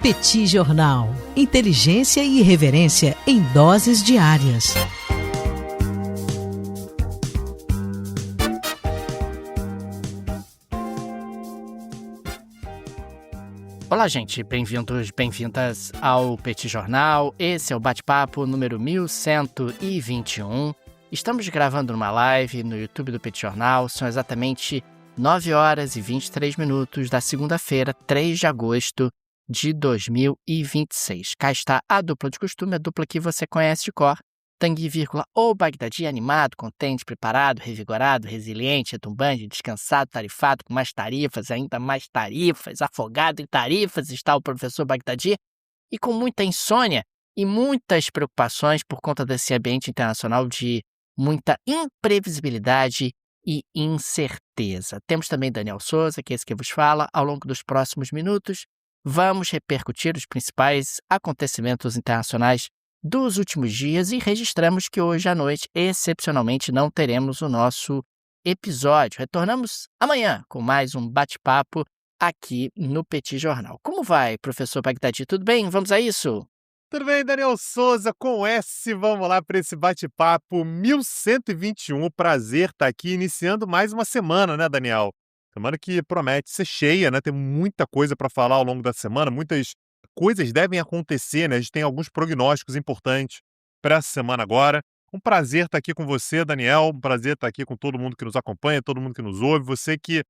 Petit Jornal. Inteligência e irreverência em doses diárias. Olá, gente. Bem-vindos, bem-vindas ao Petit Jornal. Esse é o bate-papo número 1121. Estamos gravando uma live no YouTube do Petit Jornal. São exatamente 9 horas e 23 minutos da segunda-feira, 3 de agosto de 2026. Cá está a dupla de costume, a dupla que você conhece de cor. Tanguy, ou Bagdadi, animado, contente, preparado, revigorado, resiliente, retumbante, descansado, tarifado, com mais tarifas, ainda mais tarifas, afogado em tarifas, está o professor Bagdadi, e com muita insônia e muitas preocupações por conta desse ambiente internacional de muita imprevisibilidade e incerteza. Temos também Daniel Souza, que é esse que vos fala. Ao longo dos próximos minutos, vamos repercutir os principais acontecimentos internacionais dos últimos dias e registramos que hoje à noite, excepcionalmente, não teremos o nosso episódio. Retornamos amanhã com mais um bate-papo aqui no Petit Jornal. Como vai, professor Bagdadi? Tudo bem? Vamos a isso? Tudo bem, Daniel Souza, com S, vamos lá para esse bate-papo 1121. Prazer estar aqui iniciando mais uma semana, né, Daniel? Semana que promete ser cheia, né? Tem muita coisa para falar ao longo da semana, muitas coisas devem acontecer, né? A gente tem alguns prognósticos importantes para essa semana agora. Um prazer estar aqui com você, Daniel. Um prazer estar aqui com todo mundo que nos acompanha, todo mundo que nos ouve. Você que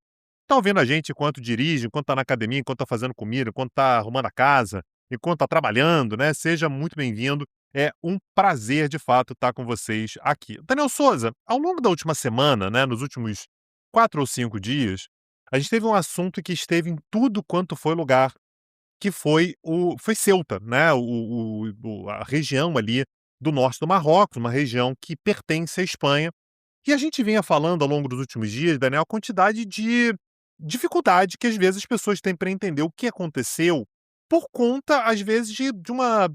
está ouvindo a gente enquanto dirige, enquanto está na academia, enquanto está fazendo comida, enquanto está arrumando a casa, enquanto está trabalhando, né? Seja muito bem-vindo. É um prazer, de fato, estar com vocês aqui. Daniel Souza, ao longo da última semana, né, nos últimos 4 ou 5 dias, a gente teve um assunto que esteve em tudo quanto foi lugar, que foi Ceuta, né? A região ali do norte do Marrocos, uma região que pertence à Espanha. E a gente vinha falando ao longo dos últimos dias, Daniel, a quantidade de dificuldade que às vezes as pessoas têm para entender o que aconteceu por conta, às vezes, de uma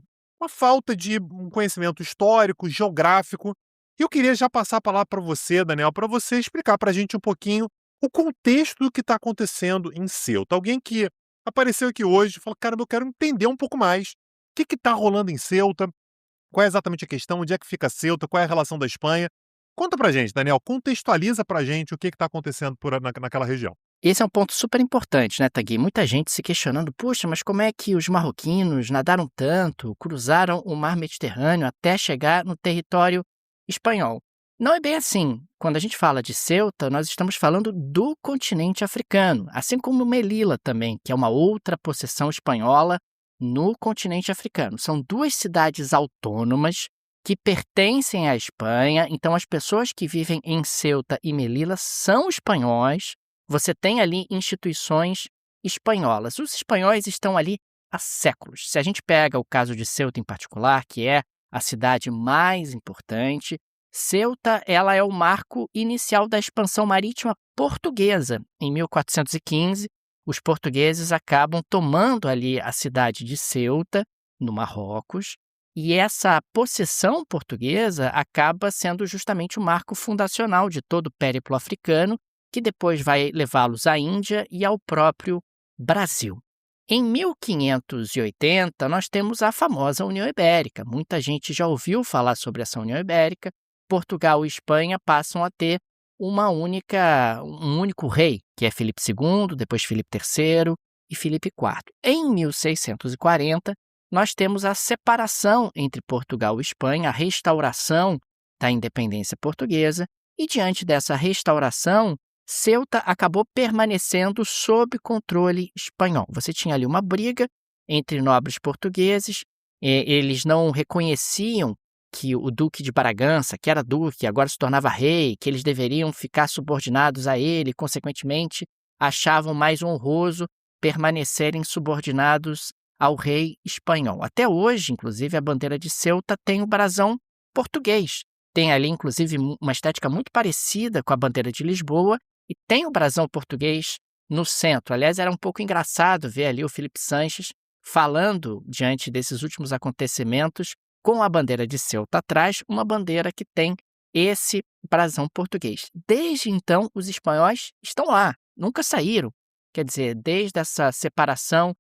falta de um conhecimento histórico, geográfico. E eu queria já passar a palavra para você, Daniel, para você explicar para a gente um pouquinho o contexto do que está acontecendo em Ceuta. Alguém que apareceu aqui hoje e falou: cara, eu quero entender um pouco mais o que está rolando em Ceuta, qual é exatamente a questão, onde é que fica Ceuta, qual é a relação da Espanha. Conta pra gente, Daniel, contextualiza pra gente o que está acontecendo naquela região. Esse é um ponto super importante, né, Tanguy? Muita gente se questionando, puxa, mas como é que os marroquinos nadaram tanto, cruzaram o mar Mediterrâneo até chegar no território espanhol? Não é bem assim. Quando a gente fala de Ceuta, nós estamos falando do continente africano, assim como Melilla também, que é uma outra possessão espanhola no continente africano. São 2 cidades autônomas que pertencem à Espanha, então as pessoas que vivem em Ceuta e Melilla são espanhóis. Você tem ali instituições espanholas. Os espanhóis estão ali há séculos. Se a gente pega o caso de Ceuta em particular, que é a cidade mais importante, Ceuta ela é o marco inicial da expansão marítima portuguesa. Em 1415, os portugueses acabam tomando ali a cidade de Ceuta, no Marrocos, e essa possessão portuguesa acaba sendo justamente o marco fundacional de todo o périplo africano, que depois vai levá-los à Índia e ao próprio Brasil. Em 1580, nós temos a famosa União Ibérica. Muita gente já ouviu falar sobre essa União Ibérica. Portugal e Espanha passam a ter um único rei, que é Filipe II, depois Filipe III e Filipe IV. Em 1640, nós temos a separação entre Portugal e Espanha, a restauração da independência portuguesa, e diante dessa restauração, Ceuta acabou permanecendo sob controle espanhol. Você tinha ali uma briga entre nobres portugueses, eles não reconheciam que o Duque de Bragança, que era duque, agora se tornava rei, que eles deveriam ficar subordinados a ele, consequentemente, achavam mais honroso permanecerem subordinados ao rei espanhol. Até hoje, inclusive, a bandeira de Ceuta tem o brasão português. Tem ali, inclusive, uma estética muito parecida com a bandeira de Lisboa e tem o brasão português no centro. Aliás, era um pouco engraçado ver ali o Felipe Sanches falando, diante desses últimos acontecimentos, com a bandeira de Ceuta atrás, uma bandeira que tem esse brasão português. Desde então, os espanhóis estão lá, nunca saíram. Quer dizer, desde essa separação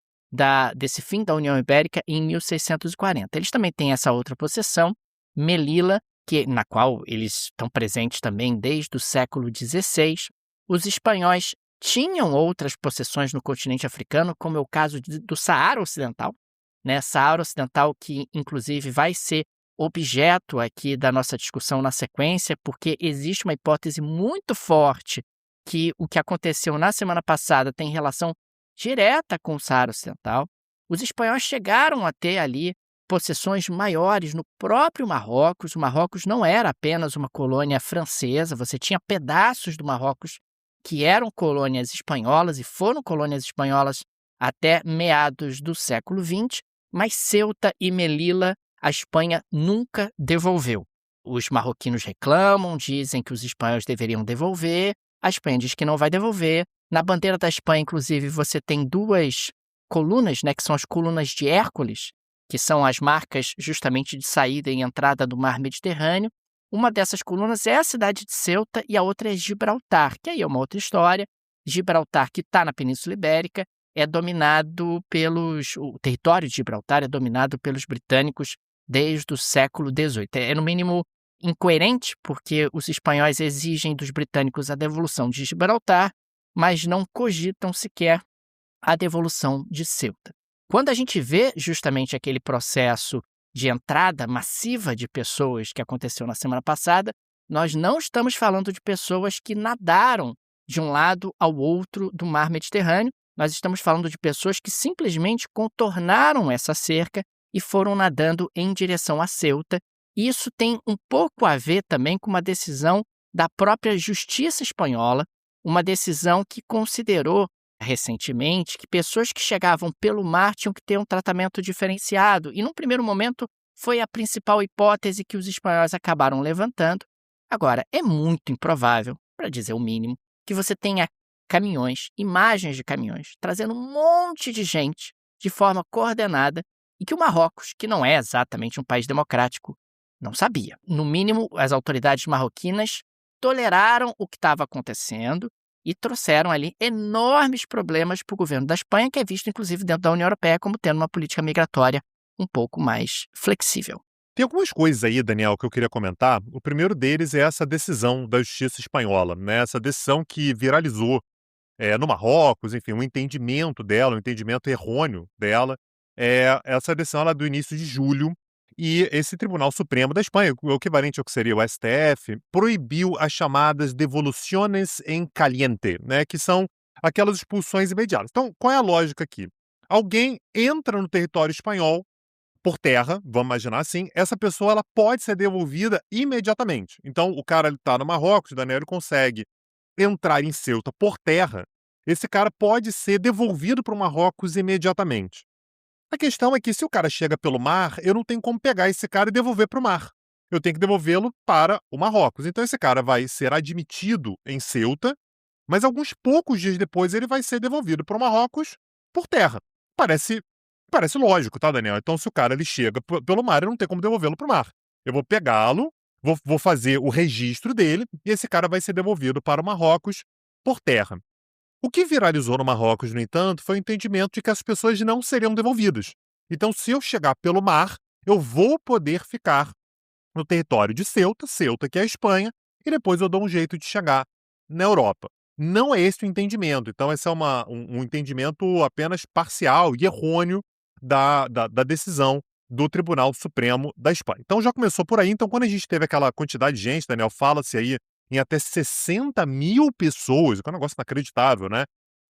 desse fim da União Ibérica em 1640. Eles também têm essa outra possessão, Melilla, na qual eles estão presentes também desde o século XVI. Os espanhóis tinham outras possessões no continente africano, como é o caso do Saara Ocidental, né? Saara Ocidental, que inclusive vai ser objeto aqui da nossa discussão na sequência, porque existe uma hipótese muito forte que o que aconteceu na semana passada tem relação direta com o Saara Ocidental. Os espanhóis chegaram a ter ali possessões maiores no próprio Marrocos. O Marrocos não era apenas uma colônia francesa, você tinha pedaços do Marrocos que eram colônias espanholas e foram colônias espanholas até meados do século XX, mas Ceuta e Melilla a Espanha nunca devolveu. Os marroquinos reclamam, dizem que os espanhóis deveriam devolver, a Espanha diz que não vai devolver. Na bandeira da Espanha, inclusive, você tem duas colunas, né, que são as colunas de Hércules, que são as marcas justamente de saída e entrada do mar Mediterrâneo. Uma dessas colunas é a cidade de Ceuta e a outra é Gibraltar, que aí é uma outra história. Gibraltar, que está na Península Ibérica, é dominado o território de Gibraltar é dominado pelos britânicos desde o século XVIII. É, no mínimo, incoerente, porque os espanhóis exigem dos britânicos a devolução de Gibraltar, mas não cogitam sequer a devolução de Ceuta. Quando a gente vê justamente aquele processo de entrada massiva de pessoas que aconteceu na semana passada, nós não estamos falando de pessoas que nadaram de um lado ao outro do mar Mediterrâneo, nós estamos falando de pessoas que simplesmente contornaram essa cerca e foram nadando em direção a Ceuta. E isso tem um pouco a ver também com uma decisão da própria justiça espanhola, uma decisão que considerou recentemente que pessoas que chegavam pelo mar tinham que ter um tratamento diferenciado. E, num primeiro momento, foi a principal hipótese que os espanhóis acabaram levantando. Agora, é muito improvável, para dizer o mínimo, que você tenha caminhões, imagens de caminhões, trazendo um monte de gente de forma coordenada e que o Marrocos, que não é exatamente um país democrático, não sabia. No mínimo, as autoridades marroquinas toleraram o que estava acontecendo e trouxeram ali enormes problemas para o governo da Espanha, que é visto, inclusive, dentro da União Europeia como tendo uma política migratória um pouco mais flexível. Tem algumas coisas aí, Daniel, que eu queria comentar. O primeiro deles é essa decisão da justiça espanhola, né? Essa decisão que viralizou no Marrocos, enfim, um entendimento dela, um entendimento errôneo dela. Essa decisão ela é do início de julho, e esse Tribunal Supremo da Espanha, o equivalente ao que seria o STF, proibiu as chamadas devoluciones en caliente, né, que são aquelas expulsões imediatas. Então, qual é a lógica aqui? Alguém entra no território espanhol por terra, vamos imaginar assim, essa pessoa ela pode ser devolvida imediatamente. Então, o cara está no Marrocos, o Daniel consegue entrar em Ceuta por terra, esse cara pode ser devolvido para o Marrocos imediatamente. A questão é que se o cara chega pelo mar, eu não tenho como pegar esse cara e devolver para o mar. Eu tenho que devolvê-lo para o Marrocos. Então esse cara vai ser admitido em Ceuta, mas alguns poucos dias depois ele vai ser devolvido para o Marrocos por terra. Parece lógico, tá, Daniel? Então se o cara ele chega pelo mar, eu não tenho como devolvê-lo para o mar. Eu vou pegá-lo, vou fazer o registro dele e esse cara vai ser devolvido para o Marrocos por terra. O que viralizou no Marrocos, no entanto, foi o entendimento de que as pessoas não seriam devolvidas. Então, se eu chegar pelo mar, eu vou poder ficar no território de Ceuta, que é a Espanha, e depois eu dou um jeito de chegar na Europa. Não é esse o entendimento. Então, esse é um entendimento apenas parcial e errôneo da decisão do Tribunal Supremo da Espanha. Então, já começou por aí. Então, quando a gente teve aquela quantidade de gente, Daniel, fala-se aí em até 60 mil pessoas, que é um negócio inacreditável, né?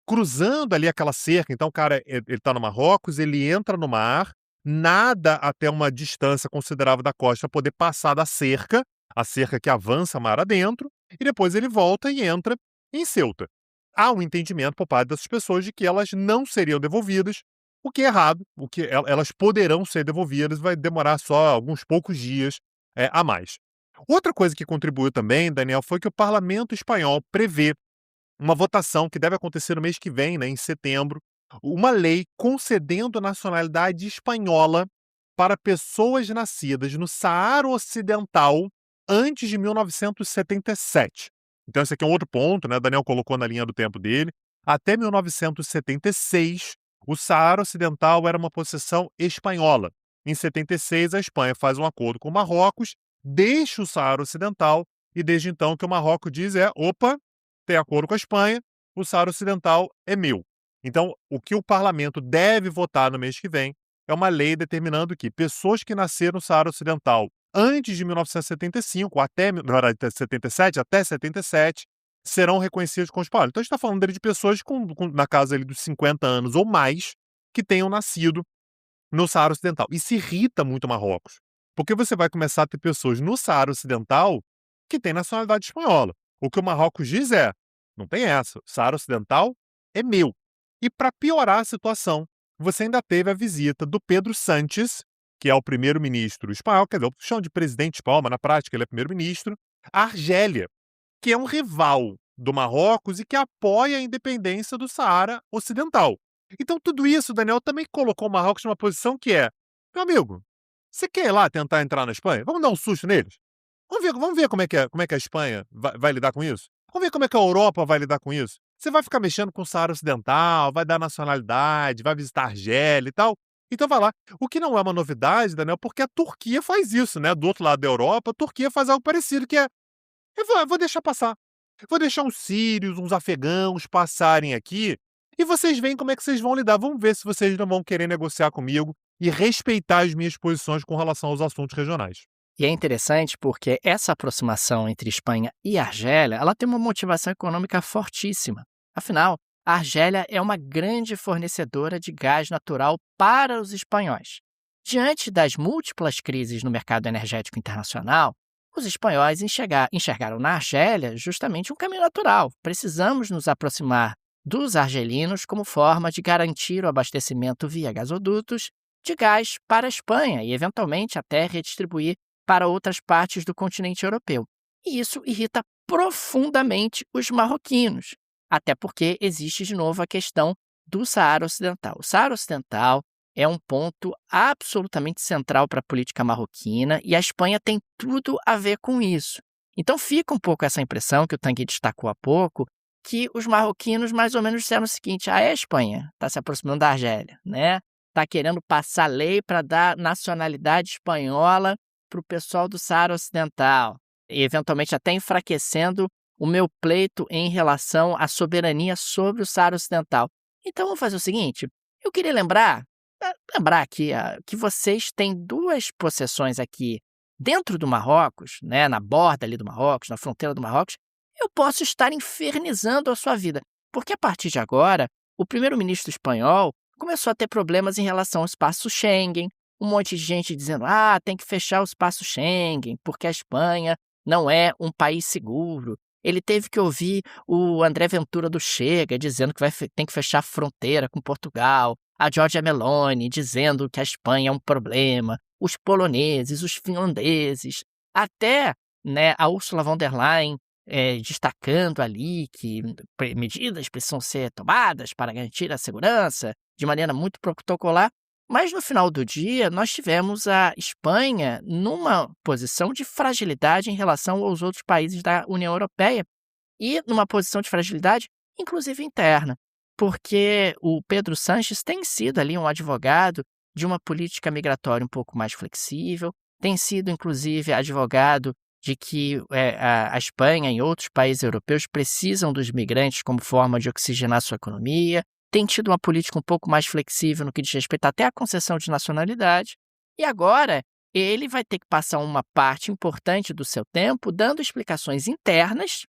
Cruzando ali aquela cerca. Então, o cara, ele tá no Marrocos, ele entra no mar, nada até uma distância considerável da costa para poder passar da cerca, a cerca que avança mar adentro, e depois ele volta e entra em Ceuta. Há um entendimento por parte dessas pessoas de que elas não seriam devolvidas, o que é errado, o que elas poderão ser devolvidas, vai demorar só alguns poucos dias a mais. Outra coisa que contribuiu também, Daniel, foi que o Parlamento espanhol prevê uma votação que deve acontecer no mês que vem, né, em setembro, uma lei concedendo nacionalidade espanhola para pessoas nascidas no Saara Ocidental antes de 1977. Então esse aqui é um outro ponto, né? Daniel colocou na linha do tempo dele. Até 1976, O Saara Ocidental era uma possessão espanhola. Em 76, a Espanha faz um acordo com Marrocos, deixa o Saara Ocidental, e desde então o que o Marrocos diz é: opa, tem acordo com a Espanha, o Saara Ocidental é meu. Então, o que o parlamento deve votar no mês que vem é uma lei determinando que pessoas que nasceram no Saara Ocidental antes de 1975, na verdade, até 77, serão reconhecidos como espanhóis. Então, a gente está falando de pessoas na casa ali dos 50 anos ou mais que tenham nascido no Saara Ocidental. Isso irrita muito Marrocos, porque você vai começar a ter pessoas no Saara Ocidental que têm nacionalidade espanhola. O que o Marrocos diz é: não tem essa, o Saara Ocidental é meu. E para piorar a situação, você ainda teve a visita do Pedro Sánchez, que é o primeiro-ministro espanhol, quer dizer, eu chamo de presidente espanhol, mas na prática ele é primeiro-ministro, a Argélia, que é um rival do Marrocos e que apoia a independência do Saara Ocidental. Então, tudo isso, Daniel, também colocou o Marrocos numa posição que é: meu amigo, você quer ir lá tentar entrar na Espanha? Vamos dar um susto neles? Vamos ver como é que a Espanha vai lidar com isso? Vamos ver como é que a Europa vai lidar com isso? Você vai ficar mexendo com o Saara Ocidental, vai dar nacionalidade, vai visitar a Argélia e tal. Então vai lá. O que não é uma novidade, Daniel, porque a Turquia faz isso, né? Do outro lado da Europa, a Turquia faz algo parecido, que é: eu vou deixar passar. Vou deixar uns sírios, uns afegãos passarem aqui e vocês veem como é que vocês vão lidar. Vamos ver se vocês não vão querer negociar comigo e respeitar as minhas posições com relação aos assuntos regionais. E é interessante porque essa aproximação entre Espanha e Argélia, ela tem uma motivação econômica fortíssima. Afinal, a Argélia é uma grande fornecedora de gás natural para os espanhóis. Diante das múltiplas crises no mercado energético internacional, os espanhóis enxergaram na Argélia justamente um caminho natural. Precisamos nos aproximar dos argelinos como forma de garantir o abastecimento via gasodutos de gás para a Espanha e, eventualmente, até redistribuir para outras partes do continente europeu. E isso irrita profundamente os marroquinos, até porque existe de novo a questão do Saara Ocidental. O Saara Ocidental é um ponto absolutamente central para a política marroquina e a Espanha tem tudo a ver com isso. Então fica um pouco essa impressão que o Tanguy destacou há pouco, que os marroquinos mais ou menos disseram o seguinte: a Espanha está se aproximando da Argélia, né? Está querendo passar lei para dar nacionalidade espanhola para o pessoal do Saara Ocidental e eventualmente até enfraquecendo o meu pleito em relação à soberania sobre o Saara Ocidental. Então vamos fazer o seguinte: eu queria lembrar aqui que vocês têm duas possessões aqui dentro do Marrocos, né, na borda ali do Marrocos, na fronteira do Marrocos. Eu posso estar infernizando a sua vida, porque a partir de agora, o primeiro-ministro espanhol começou a ter problemas em relação ao espaço Schengen, um monte de gente dizendo: tem que fechar o espaço Schengen, porque a Espanha não é um país seguro. Ele teve que ouvir o André Ventura do Chega dizendo que tem que fechar a fronteira com Portugal, a Giorgia Meloni dizendo que a Espanha é um problema, os poloneses, os finlandeses, até, né, a Ursula von der Leyen destacando ali que medidas precisam ser tomadas para garantir a segurança de maneira muito protocolar. Mas no final do dia, nós tivemos a Espanha numa posição de fragilidade em relação aos outros países da União Europeia e numa posição de fragilidade, inclusive interna, porque o Pedro Sánchez tem sido ali um advogado de uma política migratória um pouco mais flexível, tem sido, inclusive, advogado de que a Espanha e outros países europeus precisam dos migrantes como forma de oxigenar sua economia, tem tido uma política um pouco mais flexível no que diz respeito até à concessão de nacionalidade, e agora ele vai ter que passar uma parte importante do seu tempo dando explicações internas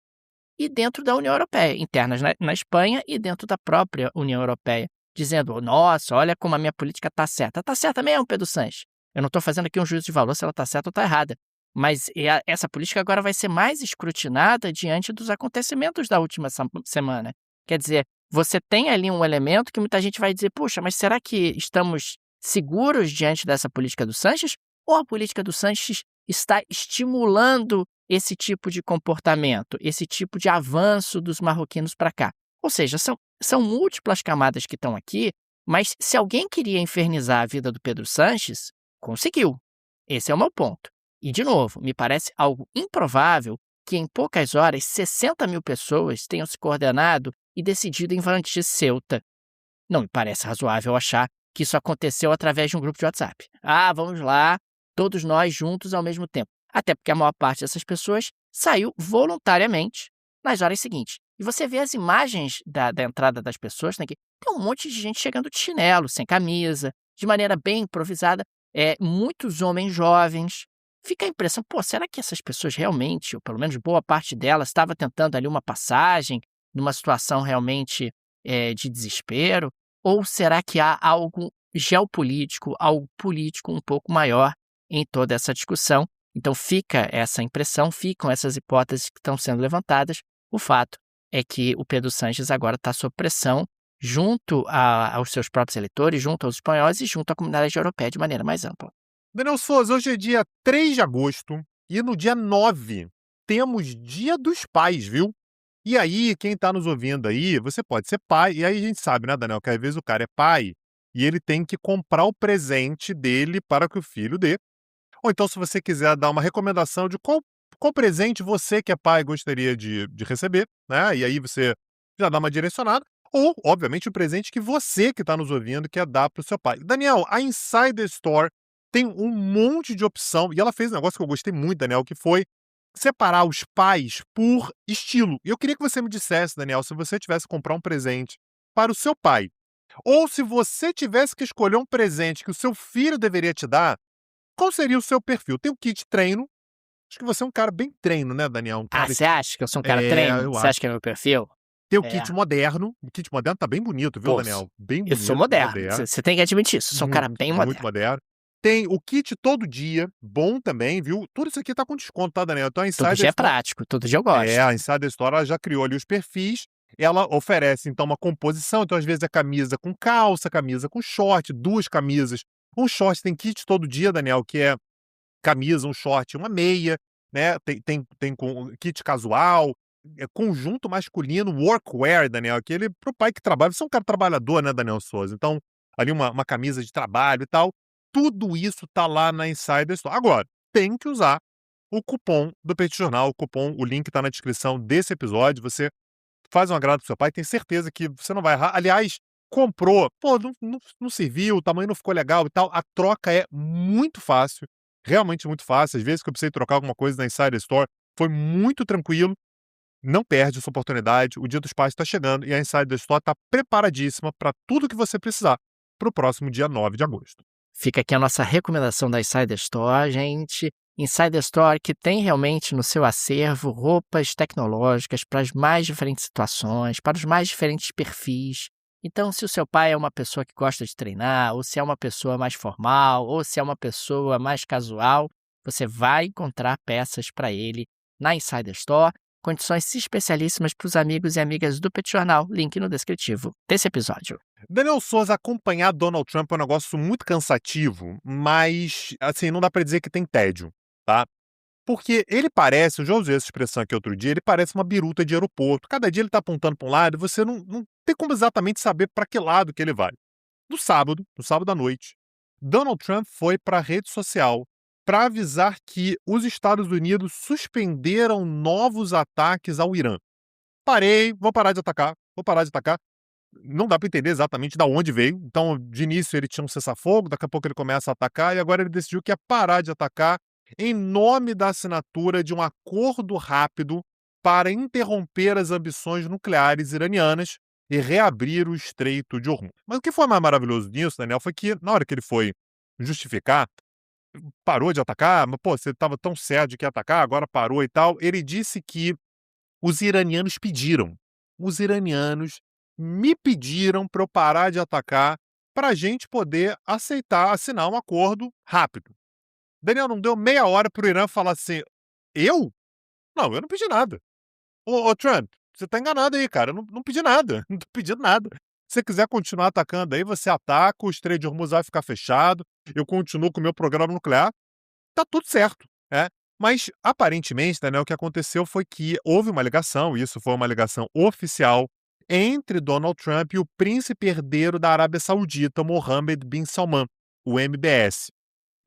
e dentro da União Europeia, internas na Espanha e dentro da própria União Europeia, dizendo: nossa, olha como a minha política está certa. Está certa mesmo, Pedro Sánchez. Eu não estou fazendo aqui um juízo de valor se ela está certa ou está errada. Mas essa política agora vai ser mais escrutinada diante dos acontecimentos da última semana. Quer dizer, você tem ali um elemento que muita gente vai dizer: puxa, mas será que estamos seguros diante dessa política do Sánchez? Ou a política do Sánchez está estimulando esse tipo de comportamento, esse tipo de avanço dos marroquinos para cá? Ou seja, são múltiplas camadas que estão aqui, mas se alguém queria infernizar a vida do Pedro Sánchez, conseguiu. Esse é o meu ponto. E, de novo, me parece algo improvável que em poucas horas 60 mil pessoas tenham se coordenado e decidido invadir Ceuta. Não me parece razoável achar que isso aconteceu através de um grupo de WhatsApp. Ah, vamos lá, todos nós juntos ao mesmo tempo. Até porque a maior parte dessas pessoas saiu voluntariamente nas horas seguintes. E você vê as imagens da entrada das pessoas, né, que tem um monte de gente chegando de chinelo, sem camisa, de maneira bem improvisada, muitos homens jovens. Fica a impressão, pô, será que essas pessoas realmente, ou pelo menos boa parte delas, estava tentando ali uma passagem, numa situação realmente de desespero? Ou será que há algo geopolítico, algo político um pouco maior em toda essa discussão? Então fica essa impressão, ficam essas hipóteses que estão sendo levantadas. O fato é que o Pedro Sánchez agora está sob pressão junto aos seus próprios eleitores, junto aos espanhóis e junto à comunidade europeia de maneira mais ampla. Daniel Souza, hoje é dia 3 de agosto e no dia 9 temos Dia dos Pais, viu? E aí, quem tá nos ouvindo aí, você pode ser pai, e aí a gente sabe, né, Daniel, que às vezes o cara é pai e ele tem que comprar o presente dele para que o filho dê. Ou então, se você quiser dar uma recomendação de qual presente você que é pai gostaria de receber, né? E aí você já dá uma direcionada. Ou, obviamente, o presente que você que está nos ouvindo quer dar para o seu pai. Daniel, a Insider Store tem um monte de opção. E ela fez um negócio que eu gostei muito, Daniel, que foi separar os pais por estilo. E eu queria que você me dissesse, Daniel, se você tivesse que comprar um presente para o seu pai, ou se você tivesse que escolher um presente que o seu filho deveria te dar, qual seria o seu perfil? Tem o kit treino. Acho que você é um cara bem treino, né, Daniel? Um Ah, cara você acha que eu sou um cara treino? eu Você acho. acha que é meu perfil? Tem o É. kit moderno. O kit moderno tá bem bonito, viu, Pô, Daniel? Bem eu sou bonito, moderno. Você tem que admitir isso. Sou um cara bem muito moderno. moderno. Tem o kit todo dia, bom também, viu? Tudo isso aqui tá com desconto, tá, Daniel? Então a Todo Insider dia é Store, prático, todo dia eu gosto. a Insider Store ela já criou ali os perfis. Ela oferece, então, uma composição. Então, às vezes, é camisa com calça, camisa com short, duas camisas. Um short tem kit todo dia, Daniel, que é camisa, um short, uma meia, né? Tem com kit casual, conjunto masculino, workwear, Daniel, aquele pro pai que trabalha. Você é um cara trabalhador, né, Daniel Souza? Então, ali uma camisa de trabalho e tal. Tudo isso tá lá na Insider Store. Agora, tem que usar o cupom do Petit Jornal, o link tá na descrição desse episódio. Você faz um agrado pro seu pai, tem certeza que você não vai errar. Aliás, comprou, pô, não serviu, o tamanho não ficou legal e tal. A troca é muito fácil, realmente muito fácil. Às vezes que eu precisei trocar alguma coisa na Insider Store, foi muito tranquilo. Não perde essa oportunidade. O Dia dos Pais está chegando e a Insider Store está preparadíssima para tudo que você precisar para o próximo dia 9 de agosto. Fica aqui a nossa recomendação da Insider Store, gente. Insider Store que tem realmente no seu acervo roupas tecnológicas para as mais diferentes situações, para os mais diferentes perfis. Então, se o seu pai é uma pessoa que gosta de treinar, ou se é uma pessoa mais formal, ou se é uma pessoa mais casual, você vai encontrar peças para ele na Insider Store. Condições especialíssimas para os amigos e amigas do Petit Jornal. Link no descritivo desse episódio. Daniel Souza, acompanhar Donald Trump é um negócio muito cansativo, mas, assim, não dá para dizer que tem tédio, tá? Porque ele parece, eu já usei essa expressão aqui outro dia, ele parece uma biruta de aeroporto. Cada dia ele tá apontando para um lado e você não tem como exatamente saber para que lado que ele vai. No sábado à noite, Donald Trump foi para a rede social para avisar que os Estados Unidos suspenderam novos ataques ao Irã. Vou parar de atacar. Não dá para entender exatamente de onde veio. Então, de início ele tinha um cessar-fogo, daqui a pouco ele começa a atacar e agora ele decidiu que ia parar de atacar em nome da assinatura de um acordo rápido para interromper as ambições nucleares iranianas e reabrir o Estreito de Hormuz. Mas o que foi mais maravilhoso nisso, Daniel, foi que na hora que ele foi justificar, parou de atacar, mas pô, você estava tão certo de que ia atacar, agora parou e tal. Ele disse que os iranianos pediram. Os iranianos me pediram para eu parar de atacar para a gente poder assinar um acordo rápido. Daniel, não deu meia hora para o Irã falar assim, eu? Não, eu não pedi nada. Ô Trump, você tá enganado aí, cara, eu não pedi nada, não tô pedindo nada. Se você quiser continuar atacando aí, você ataca, o Estreito de Hormuz vai ficar fechado, eu continuo com o meu programa nuclear, tá tudo certo, né? Mas, aparentemente, né, o que aconteceu foi que houve uma ligação, e isso foi uma ligação oficial, entre Donald Trump e o príncipe herdeiro da Arábia Saudita, Mohammed bin Salman, o MBS.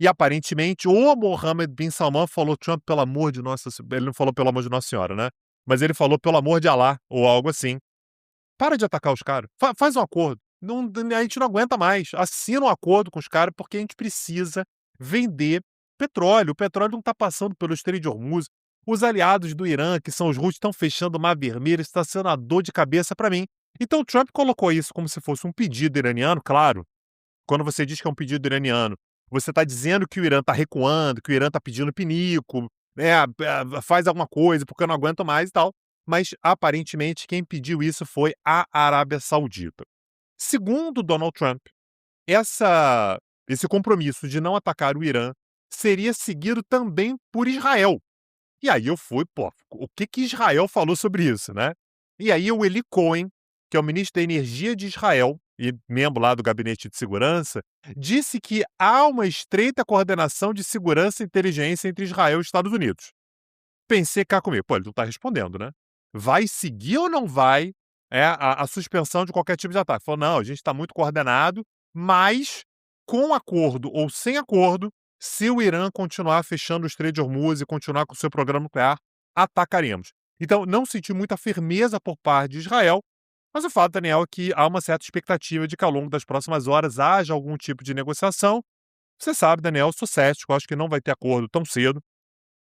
E, aparentemente, o Mohammed bin Salman falou, Trump, pelo amor de Nossa Senhora, ele não falou pelo amor de Nossa Senhora, né? Mas ele falou pelo amor de Alá, ou algo assim. Para de atacar os caras, faz um acordo, a gente não aguenta mais. Assina um acordo com os caras porque a gente precisa vender petróleo. O petróleo não está passando pelo Estreito de Hormuz. Os aliados do Irã, que são os Houthis, estão fechando o Mar Vermelho. Isso está sendo uma dor de cabeça para mim. Então o Trump colocou isso como se fosse um pedido iraniano. Claro, quando você diz que é um pedido iraniano, você está dizendo que o Irã está recuando, que o Irã está pedindo pinico, né, faz alguma coisa porque eu não aguento mais e tal. Mas, aparentemente, quem pediu isso foi a Arábia Saudita. Segundo Donald Trump, esse compromisso de não atacar o Irã seria seguido também por Israel. E aí eu fui, o que Israel falou sobre isso, né? E aí o Eli Cohen, que é o ministro da Energia de Israel e membro lá do Gabinete de Segurança, disse que há uma estreita coordenação de segurança e inteligência entre Israel e Estados Unidos. Pensei cá comigo, ele não está respondendo, né? Vai seguir ou não vai a suspensão de qualquer tipo de ataque? Falou, não, a gente está muito coordenado, mas com acordo ou sem acordo, se o Irã continuar fechando o Estreito de Hormuz e continuar com o seu programa nuclear, atacaremos. Então, não senti muita firmeza por parte de Israel, mas o fato, Daniel, é que há uma certa expectativa de que ao longo das próximas horas haja algum tipo de negociação. Você sabe, Daniel, eu sou cético, acho que não vai ter acordo tão cedo.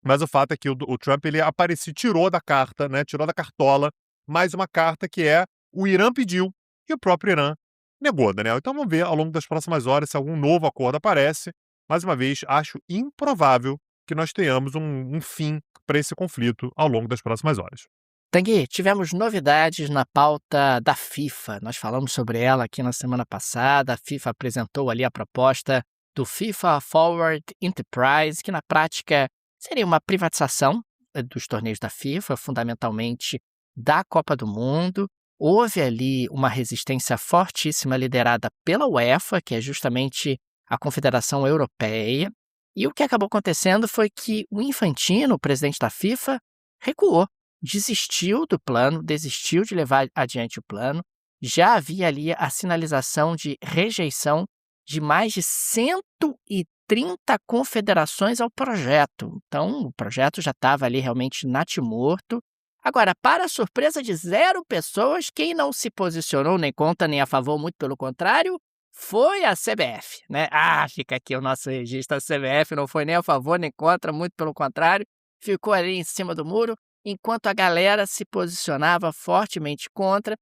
Mas o fato é que o Trump ele apareceu, tirou da carta, né, tirou da cartola, mais uma carta que é o Irã pediu e o próprio Irã negou, Daniel. Então vamos ver ao longo das próximas horas se algum novo acordo aparece. Mais uma vez, acho improvável que nós tenhamos um fim para esse conflito ao longo das próximas horas. Tanguy, tivemos novidades na pauta da FIFA. Nós falamos sobre ela aqui na semana passada. A FIFA apresentou ali a proposta do FIFA Forward Enterprise, que na prática seria uma privatização dos torneios da FIFA, fundamentalmente da Copa do Mundo. Houve ali uma resistência fortíssima liderada pela UEFA, que é justamente a Confederação Europeia. E o que acabou acontecendo foi que o Infantino, o presidente da FIFA, recuou, desistiu do plano, desistiu de levar adiante o plano. Já havia ali a sinalização de rejeição de mais de 130 confederações ao projeto. Então, o projeto já estava ali realmente natimorto. Agora, para a surpresa de 0 pessoas, quem não se posicionou nem contra nem a favor, muito pelo contrário, foi a CBF, né? Fica aqui o nosso registro. A CBF não foi nem a favor nem contra, muito pelo contrário, ficou ali em cima do muro, enquanto a galera se posicionava fortemente contra,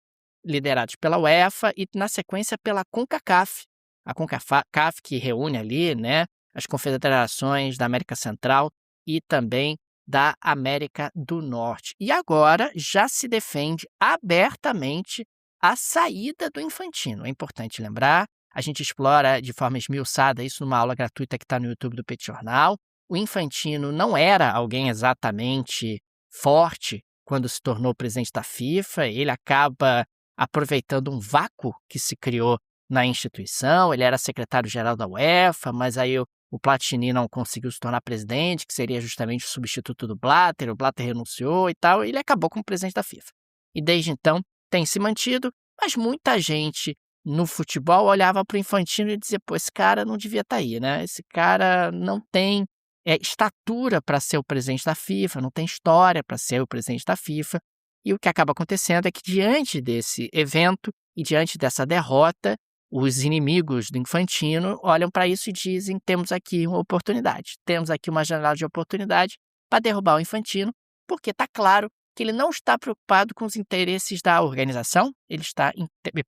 liderados pela UEFA e, na sequência, pela CONCACAF. A CONCACAF que reúne ali, né, as confederações da América Central e também da América do Norte. E agora já se defende abertamente a saída do Infantino. É importante lembrar, a gente explora de forma esmiuçada isso numa aula gratuita que está no YouTube do Petit Jornal. O Infantino não era alguém exatamente forte quando se tornou presidente da FIFA. Ele acaba aproveitando um vácuo que se criou na instituição. Ele era secretário-geral da UEFA, mas aí o Platini não conseguiu se tornar presidente, que seria justamente o substituto do Blatter. O Blatter renunciou e tal, e ele acabou como presidente da FIFA. E desde então tem se mantido, mas muita gente no futebol olhava para o Infantino e dizia, esse cara não devia estar aí, né? Esse cara não tem estatura para ser o presidente da FIFA, não tem história para ser o presidente da FIFA. E o que acaba acontecendo é que diante desse evento e diante dessa derrota, os inimigos do Infantino olham para isso e dizem, temos aqui uma oportunidade, temos aqui uma janela de oportunidade para derrubar o Infantino, porque está claro que ele não está preocupado com os interesses da organização, ele está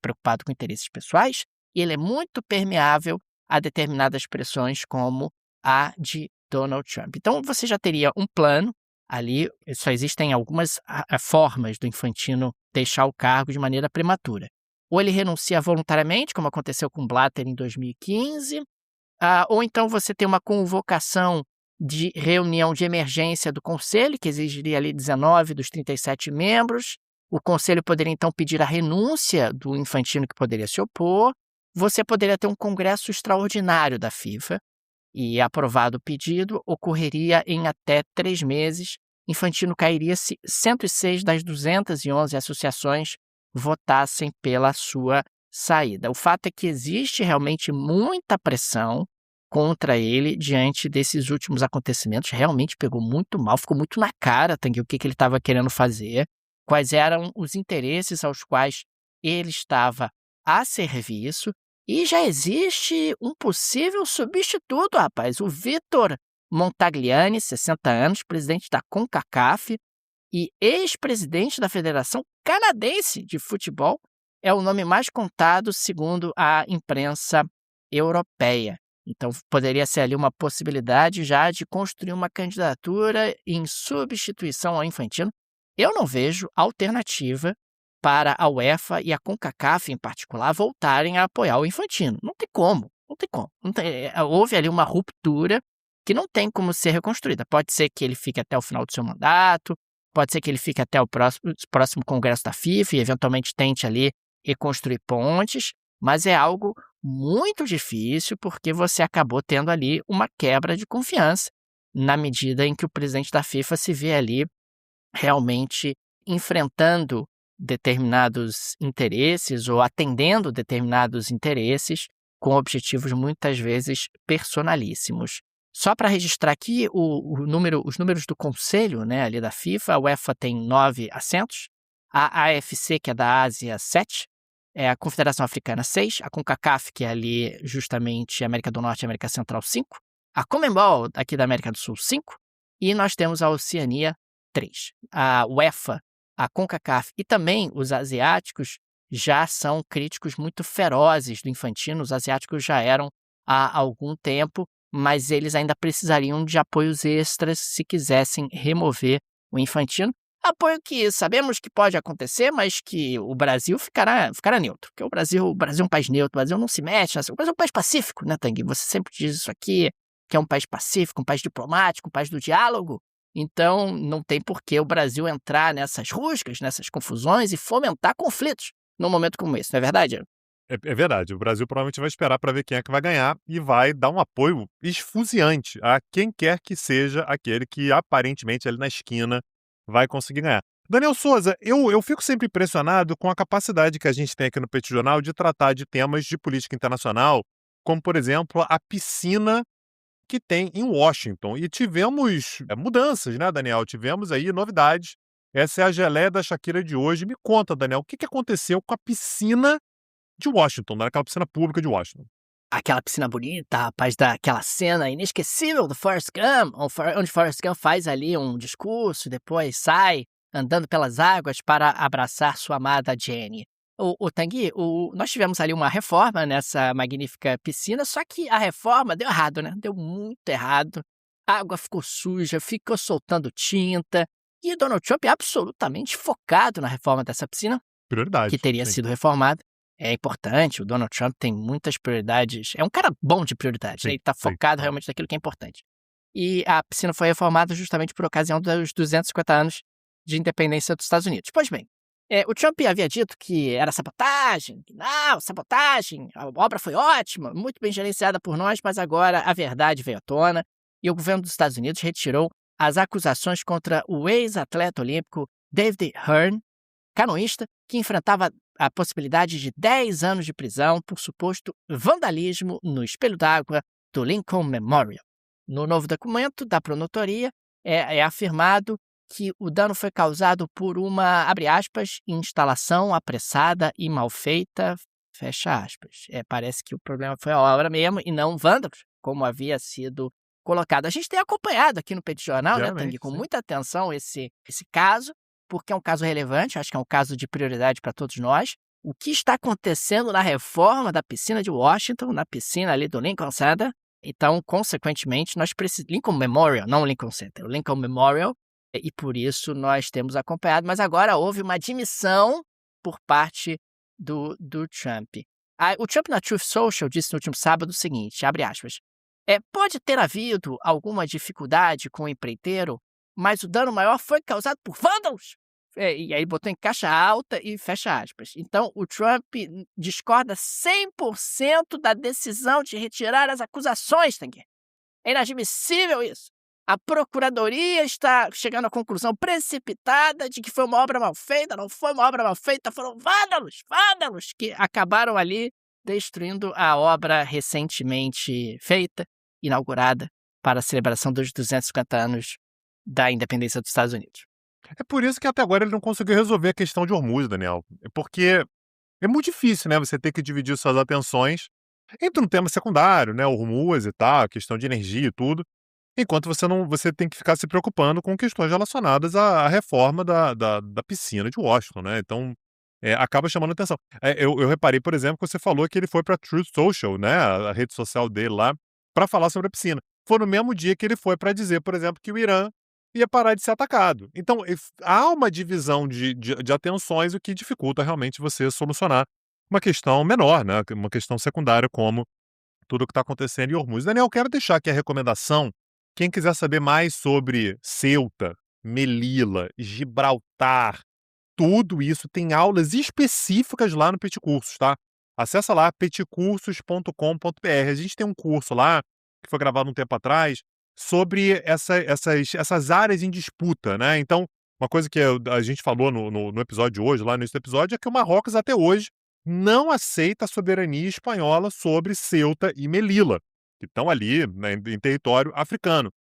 preocupado com interesses pessoais e ele é muito permeável a determinadas pressões como a de Donald Trump. Então você já teria um plano ali, só existem algumas formas do Infantino deixar o cargo de maneira prematura. Ou ele renuncia voluntariamente, como aconteceu com Blatter em 2015, ou então você tem uma convocação de reunião de emergência do Conselho, que exigiria ali 19 dos 37 membros. O Conselho poderia então pedir a renúncia do Infantino, que poderia se opor. Você poderia ter um congresso extraordinário da FIFA, e aprovado o pedido, ocorreria em até 3 meses. Infantino cairia se 106 das 211 associações votassem pela sua saída. O fato é que existe realmente muita pressão contra ele diante desses últimos acontecimentos. Realmente pegou muito mal, ficou muito na cara, Tanguy, o que ele estava querendo fazer, quais eram os interesses aos quais ele estava a serviço e já existe um possível substituto, rapaz. O Vitor Montagliani, 60 anos, presidente da CONCACAF e ex-presidente da Federação Canadense de Futebol, é o nome mais contado segundo a imprensa europeia. Então, poderia ser ali uma possibilidade já de construir uma candidatura em substituição ao Infantino. Eu não vejo alternativa para a UEFA e a CONCACAF, em particular, voltarem a apoiar o Infantino. Não tem como, não tem como. Houve ali uma ruptura que não tem como ser reconstruída. Pode ser que ele fique até o final do seu mandato, pode ser que ele fique até o próximo congresso da FIFA e, eventualmente, tente ali reconstruir pontes, mas é algo muito difícil porque você acabou tendo ali uma quebra de confiança na medida em que o presidente da FIFA se vê ali realmente enfrentando determinados interesses ou atendendo determinados interesses com objetivos muitas vezes personalíssimos. Só para registrar aqui os números do conselho, né, ali da FIFA, a UEFA tem 9 assentos, a AFC, que é da Ásia, 7, a Confederação Africana, 6, a CONCACAF, que é ali justamente América do Norte e América Central, 5, a CONMEBOL, aqui da América do Sul, 5, e nós temos a Oceania, 3. A UEFA, a CONCACAF e também os asiáticos já são críticos muito ferozes do Infantino. Os asiáticos já eram há algum tempo, mas eles ainda precisariam de apoios extras se quisessem remover o Infantino. Apoio que sabemos que pode acontecer, mas que o Brasil ficará neutro. Porque o Brasil é um país neutro, o Brasil não se mete. O Brasil é um país pacífico, né, Tanguy? Você sempre diz isso aqui, que é um país pacífico, um país diplomático, um país do diálogo. Então, não tem por que o Brasil entrar nessas rusgas, nessas confusões e fomentar conflitos num momento como esse, não é verdade? É verdade. O Brasil provavelmente vai esperar para ver quem é que vai ganhar e vai dar um apoio esfuziante a quem quer que seja aquele que aparentemente ali na esquina vai conseguir ganhar. Daniel Souza, eu fico sempre impressionado com a capacidade que a gente tem aqui no Petit Jornal de tratar de temas de política internacional, como, por exemplo, a piscina que tem em Washington. E tivemos mudanças, né, Daniel? Tivemos aí novidades. Essa é a geleia da Shakira de hoje. Me conta, Daniel, o que aconteceu com a piscina de Washington, né? Aquela piscina pública de Washington. Aquela piscina bonita, rapaz, daquela cena inesquecível do Forrest Gump, onde Forrest Gump faz ali um discurso, depois sai andando pelas águas para abraçar sua amada Jenny. O Tanguy, nós tivemos ali uma reforma nessa magnífica piscina, só que a reforma deu errado, né? Deu muito errado. A água ficou suja, ficou soltando tinta. E Donald Trump é absolutamente focado na reforma dessa piscina, Prioridade. que teria sido reformada. É importante, o Donald Trump tem muitas prioridades. É um cara bom de prioridades, né? Ele está focado realmente naquilo que é importante. E a piscina foi reformada justamente por ocasião dos 250 anos de independência dos Estados Unidos. Pois bem, o Trump havia dito que era sabotagem, sabotagem, a obra foi ótima, muito bem gerenciada por nós, mas agora a verdade veio à tona e o governo dos Estados Unidos retirou as acusações contra o ex-atleta olímpico David Hearn, canoísta, que enfrentava a possibilidade de 10 anos de prisão por suposto vandalismo no espelho d'água do Lincoln Memorial. No novo documento da promotoria é afirmado que o dano foi causado por uma, abre aspas, instalação apressada e mal feita, fecha aspas. Parece que o problema foi a obra mesmo e não vândalos, como havia sido colocado. A gente tem acompanhado aqui no Petit Jornal, né, Tanguy, com muita atenção esse caso, porque é um caso relevante, acho que é um caso de prioridade para todos nós. O que está acontecendo na reforma da piscina de Washington, na piscina ali do Lincoln Center. Então, consequentemente, nós precisamos... Lincoln Memorial, não Lincoln Center, o Lincoln Memorial, e por isso nós temos acompanhado. Mas agora houve uma admissão por parte do Trump. O Trump na Truth Social disse no último sábado o seguinte, abre aspas, pode ter havido alguma dificuldade com o empreiteiro, mas o dano maior foi causado por vândalos. E aí botou em caixa alta e fecha aspas. Então, o Trump discorda 100% da decisão de retirar as acusações, Tanguy. É inadmissível isso. A Procuradoria está chegando à conclusão precipitada de que foi uma obra mal feita, não foi uma obra mal feita, foram vândalos que acabaram ali destruindo a obra recentemente feita, inaugurada para a celebração dos 250 anos da independência dos Estados Unidos. É por isso que até agora ele não conseguiu resolver a questão de Hormuz, Daniel. Porque é muito difícil, né, você ter que dividir suas atenções entre um tema secundário, né, o Hormuz e tal, a questão de energia e tudo, enquanto você tem que ficar se preocupando com questões relacionadas à reforma da piscina de Washington, né, então, acaba chamando atenção. Eu reparei, por exemplo, que você falou que ele foi para Truth Social, né, a rede social dele lá, para falar sobre a piscina. Foi no mesmo dia que ele foi para dizer, por exemplo, que o Irã ia parar de ser atacado. Então, há uma divisão de atenções, o que dificulta realmente você solucionar uma questão menor, né, uma questão secundária, como tudo o que está acontecendo em Hormuz. Daniel, quero deixar aqui a recomendação. Quem quiser saber mais sobre Ceuta, Melilla, Gibraltar, tudo isso tem aulas específicas lá no Peticursos, tá? Acessa lá peticursos.com.br. A gente tem um curso lá, que foi gravado um tempo atrás, sobre essas áreas em disputa, né? Então, uma coisa que a gente falou no episódio de hoje, lá no início do episódio, é que o Marrocos até hoje não aceita a soberania espanhola sobre Ceuta e Melilla, que estão ali, né, em território africano.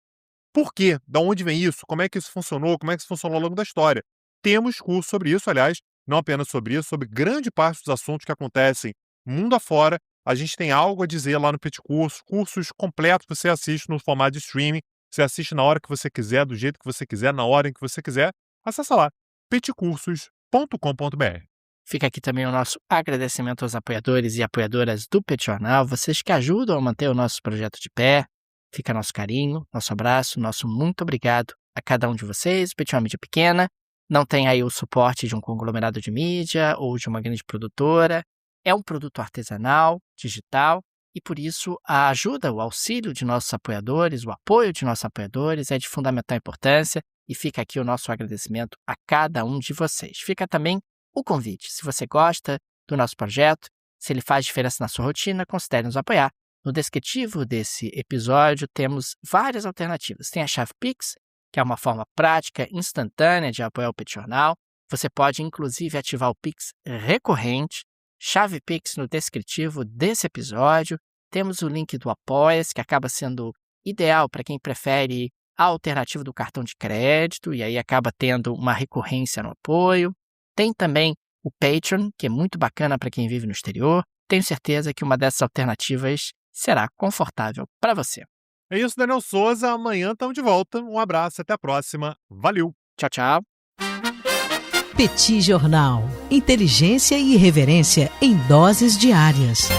Por quê? Da onde vem isso? Como é que isso funcionou? Como é que isso funcionou ao longo da história? Temos curso sobre isso, aliás, não apenas sobre isso, sobre grande parte dos assuntos que acontecem mundo afora. A gente tem algo a dizer lá no Peticursos, cursos completos que você assiste no formato de streaming, você assiste na hora que você quiser, do jeito que você quiser, na hora em que você quiser. Acessa lá, peticursos.com.br. Fica aqui também o nosso agradecimento aos apoiadores e apoiadoras do Pet Jornal, vocês que ajudam a manter o nosso projeto de pé. Fica nosso carinho, nosso abraço, nosso muito obrigado a cada um de vocês. O Pet é uma mídia pequena, não tem aí o suporte de um conglomerado de mídia ou de uma grande produtora. É um produto artesanal, digital, e por isso a ajuda, o auxílio de nossos apoiadores, o apoio de nossos apoiadores é de fundamental importância, e fica aqui o nosso agradecimento a cada um de vocês. Fica também o convite. Se você gosta do nosso projeto, se ele faz diferença na sua rotina, considere nos apoiar. No descritivo desse episódio temos várias alternativas. Tem a chave Pix, que é uma forma prática, instantânea de apoiar o Pet Jornal. Você pode, inclusive, ativar o Pix recorrente. Chave Pix no descritivo desse episódio. Temos o link do Apoia-se, que acaba sendo ideal para quem prefere a alternativa do cartão de crédito e aí acaba tendo uma recorrência no apoio. Tem também o Patreon, que é muito bacana para quem vive no exterior. Tenho certeza que uma dessas alternativas será confortável para você. É isso, Daniel Souza. Amanhã estamos de volta. Um abraço, até a próxima. Valeu! Tchau, tchau. Petit Jornal. Inteligência e irreverência em doses diárias.